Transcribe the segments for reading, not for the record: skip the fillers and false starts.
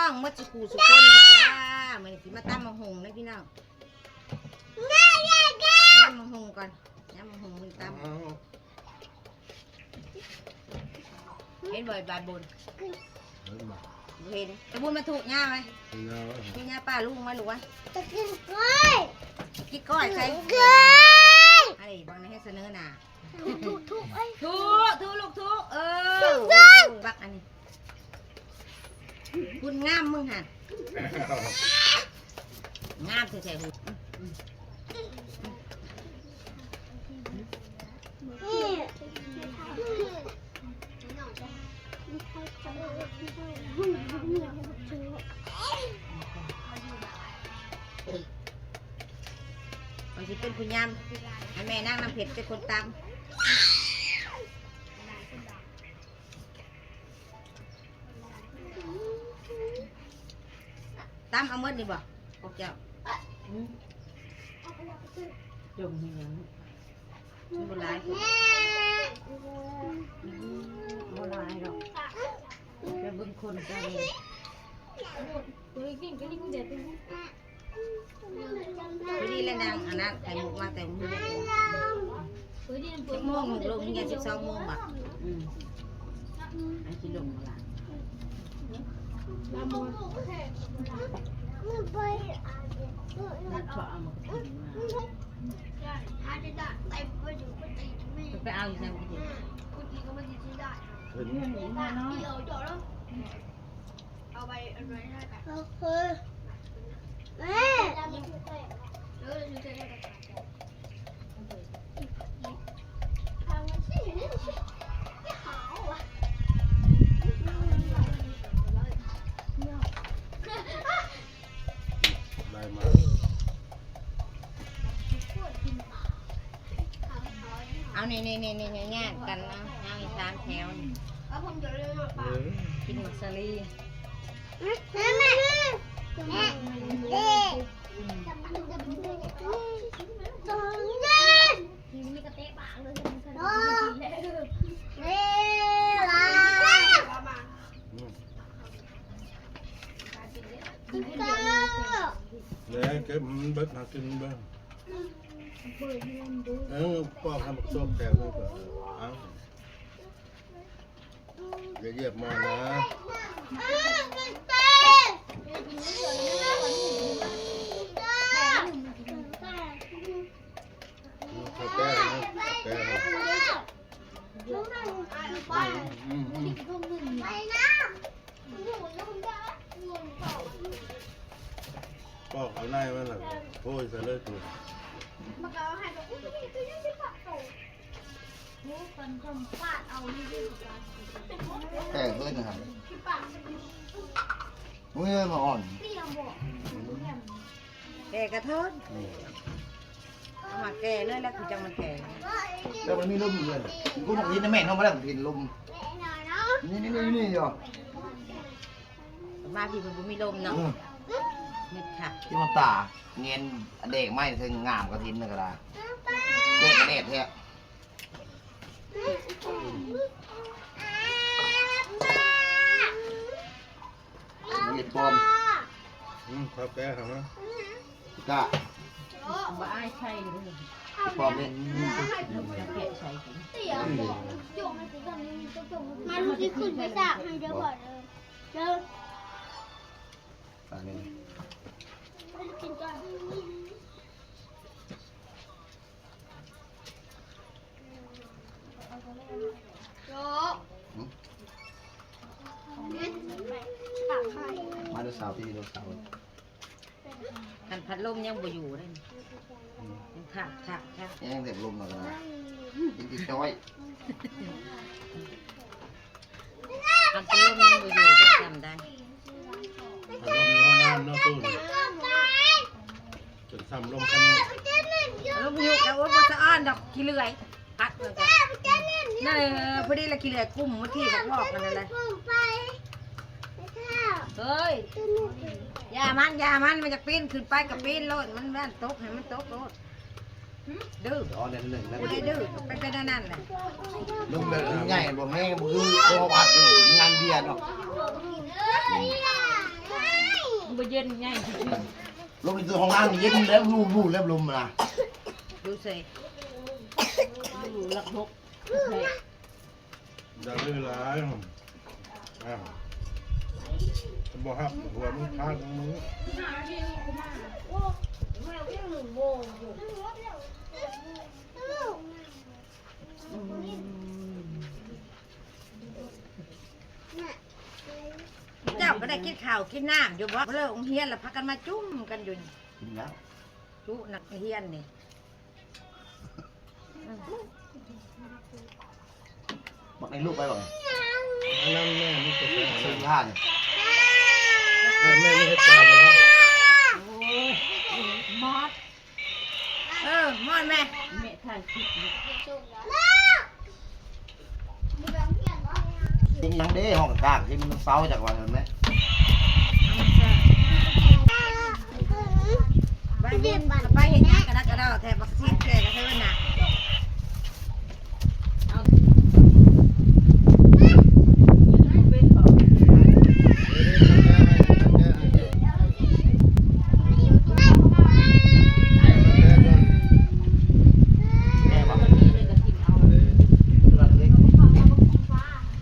ต้องมัดสุกูสุกคนเลยจ้าเหมือนที่มาตั้มมังหงนะพี่น้องตั้มมังหงก่อนตั้มมังหงมึงตั้มเห็นบ่อยบาดบนเห็นแต่บุญมาถูกง่าไหมพี่ง่าป้าลูกไหมลูกวะจะกินก้อยกินก้อยใช่อะไรบางในให้เสนอหน่าถูกลูกถูกบักอันนี้คุณงามมึงฮะงามแท้ๆหูมันจะเป็นคุณยามให้แม่นั่งน้ำเผ็ดเป็นคนตำตำเอาเมื่อนี่บ่พวกเจ้าจมให้ยังมันโบราณโบราณหรอกจะบึ้งคนกันเลยไปดีเลยนางอันนั้นแต่หมกมาแต่หมก10 โมงหมกลงนี่ไง12 โมงบ่อันที่ลงมาละนัดเฉาะเอามากินมาไปเอาอยู่ไหนกูดิเอาไปอะไรได้แบบแม่เอานี่ง่ายกันนะง่าย3 แถวกินมักซาลีเนี่ยเก็บมันเบิดมากินบ้างพ่อทำส้มแกงด้วยก่อนอย่าเหยียบมานะแก้นะแก้นะพ่อเอาหน้ามันหน่อยโอ้ยจะเลิกตัวแก่ขึ้นนะครับมือมาอ่อน แก่กระเทินมาแก่เลยแล้วคือจังมันแก่ แต่มันมีลมอยู่เลยกูบอกยินนะแม่น้องมาแล้วกินลมนี่เหรอ มาพี่มันมีลมเนาะนี่ค่ะ ที่มันตาเงียนเด็กไม่ถึงงามกระทินเลยก็ได้เด็กกระเด็ดแท้เด็ดปอม ข้าวแก้ทำนะ กะ บ้าใช่เลย ปอมเนี่ย แก่ใช่สิ มันที่ขึ้นไปจากมันจะบอกเลยเจอ ตาเนี่ย กินก่อนโจ๊กปากไข่ มาดูสาวพี่ดูสาว อันพัดลมยังบ่อยู่เลยค่ะ ยังเด็กลมหน่อยนะกินจ้อย อันพัดลมยังบ่อยู่จะจำได้ ลมน้ำงานน้ำตู้จนซ้ำลมกัน ลมอยู่แต่ว่าบ่สะอ้านดอกขี้เลื่อยพัดเลยกันนั่นพอดีละขี้เลื่อยกุ้มเมื่อกี้เขาบอกกันอะไรเฮ้ยยามันจะปีนขึ้นไปกับปีนโลดมันแม่นตกให้มันตกโลดดื้อ อ๋อเนี่ยหนึ่งแล้ว ไม่ได้ดื้อไปนั่นแหละ ลมแบบใหญ่บ่แม่คือโคบัดอยู่งานเบียร์เนาะ เ ย็นไง ลมในตัวของน้ำนี่เย็นแล้วรูแล้วลมนะ ดูสิ อยู่หลักหก อย่าดื้อร้ายบอกครับหัวมึงพลาดมึง เจ้าก็ได้กินข้าวกินน้ำอยู่บ่เลิกเฮียนแล้วพักกันมาจุ่มกันอยู่ กินแล้ว จุนักเฮียนนี่ บอกในลูกไปบอก นั่นแม่มึงจะแพ้ ซื้อผ้าเนี่ย แม่ไม่ให้ตายแล้ว มอด มอนแม่ แม่ถ่ายคลิป กินยังได้ห้องกลางกินเสาจากวันนั้นไหม ไปเห็นไปเห็นงานกระดักกระดาแทบบักซีดแกกระเทยน่ะ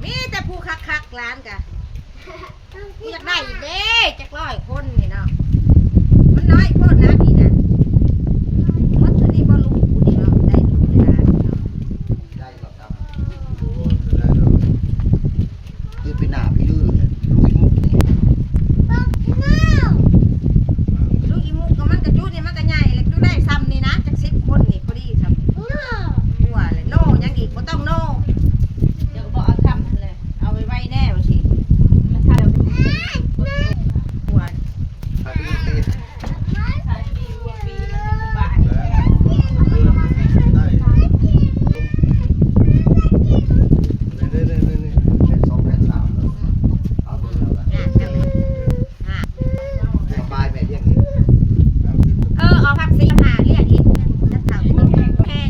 มีแต่ผู้คักร้านกะกูอยากได้อีกเด้จักร้อยคนนี่เนาะมันน้อยโคตรนะพี่นะมันจะนี่บ่รู้กูนี่เนาะได้ทุกเวลาเนาะ ได้แบบครับ โอ้จะได้แล้ว คือปีหน้าพี่ลื้อลุยมุกนี่ ลูกอีมุกกับมันกระจุนี่มันก็ใหญ่เลยจุได้ซ้ำนี่นะจัก10 คนนี่พอดีซ้ำหัวเลยโน่ยังอีกบ่ต้องโน่ เดี๋ยวบอกเอาทำเลย เอาไว้แน่ว่าสิ มันถ่ายเรา หัว ถ้าพี่ตี ถ่ายปีวัวปีมันจะสบาย ได้ได้ แผ่น2แผ่น3เอาไปแล้วละ น่ะจังเลยอ่ะ สบายแม่เรียกนี่ เอาผักสีหาเรียกอีกนักข่าวที่แห้งเลย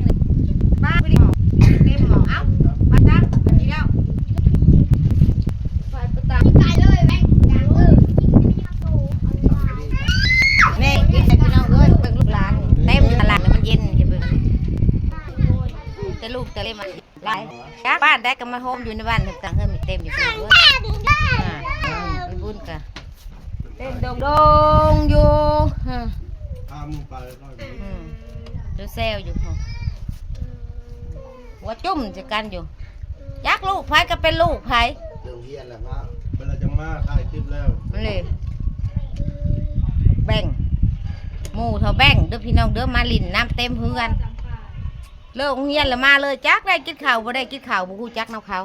บ้าไปดิหมอเต็มหมอเอ้าบ้าจ้าแบบนี้แล้ว นี่กินแต่พี่น้องเอ้ยเบิ่งลูกหลานเต็มตลาดแล้วมันเย็นจะเบิ่งแต่ลูกแต่เล่มหลายจากบ้านได้ก็มาโฮมอยู่ในบ้านต่างๆเฮ้ยมีเต็มอยู่เพิ่นเว้ยไปบุญกะเต็มดงอยู่ พามึงไปแล้วก็ ดูเซลอยู่พอหัวจุ่มจะกันอยู่ยักลูกไผก็เป็นลูกไผ เรื่องเฮียนแหละว่า เวลาจะมาถ่ายคลิปแล้ว มันเลยแบ่งหมู่เท่าแบ่งเด้อพี่น้องเด้อมาลินน้ำเต็มเฮือนเลิกเฮียนแล้วมาเลยจักได้กินข้าวบ่ได้กินข้าวบ่ฮู้จักน้ำเขา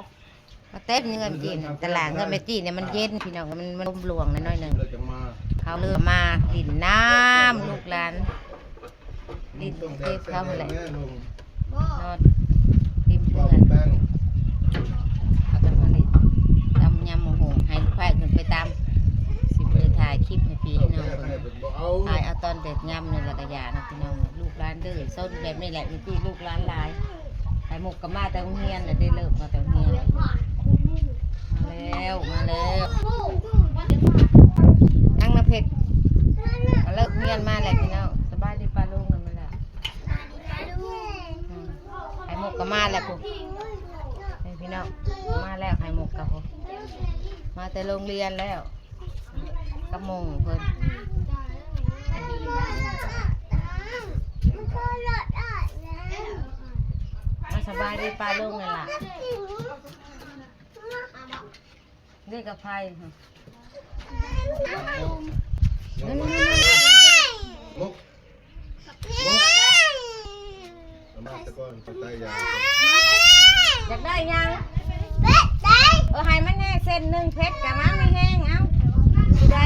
มาเต็มเงินกินตลาดเงินแม่จีเนี่ยมันเย็นพี่น้องมันลมหลวงน้อยๆหนึง เวลาจะมา เขาเลิกมาลินน้ำลูกหลานลิน ต้อง เต็มเขาแหละ แม่ลง นอนริม บอ เพื่ ก อน แป้ง เอากันผลิตตำยำโมโหให้ลูกไผ่ขึ้นไปตามสิไปถ่ายคลิปให้พี่ให้น้องเบิ่ง เอา ถ่ายเอาตอนเด็กยำนี่แหละกระยานะพี่น้องลูกร้านเด้อส้นแบบนี้แหละมีที่ลูกร้านหลายไข่หมกกับมาแต่โรงเรียนน่ะได้เลิกมาแต่โรงเรียนมาแล้วนั่งน้ำเพชรเลิกเรียนมาแหละพี่น้องสบายดีปลาลุงนั่นมันแหละไข่หมกกับมาแล้วปุ๊พี่น้องมาแล้วไข่หมกกับผมมาแต่โรงเรียนแล้วกระมงเพิ่นมาสบายดีปลาลุงนั่นล่ะเด็กกับไผ่ค่ะ มุกมุกมาตะก้อนตะไตยา อยากได้ยังให้มันแน่เส้นหนึ่งเพชรกับมันไม่แห้งเอ้าดูได้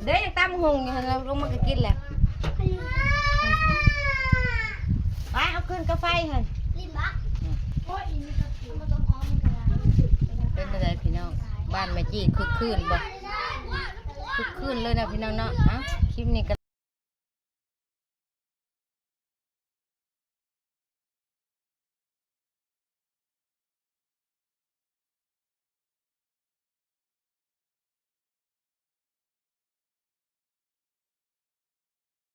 เดี๋ยวยังตำหุงอยู่เราลงมาก็กินแหละไปเอาขึ้นกาแฟเฮ้ยเป็นอะไรพี่น้องบ้านแม่จีคึกคืนบ่คึกคืนเลยนะพี่น้องเนาะคลิปนี้ก็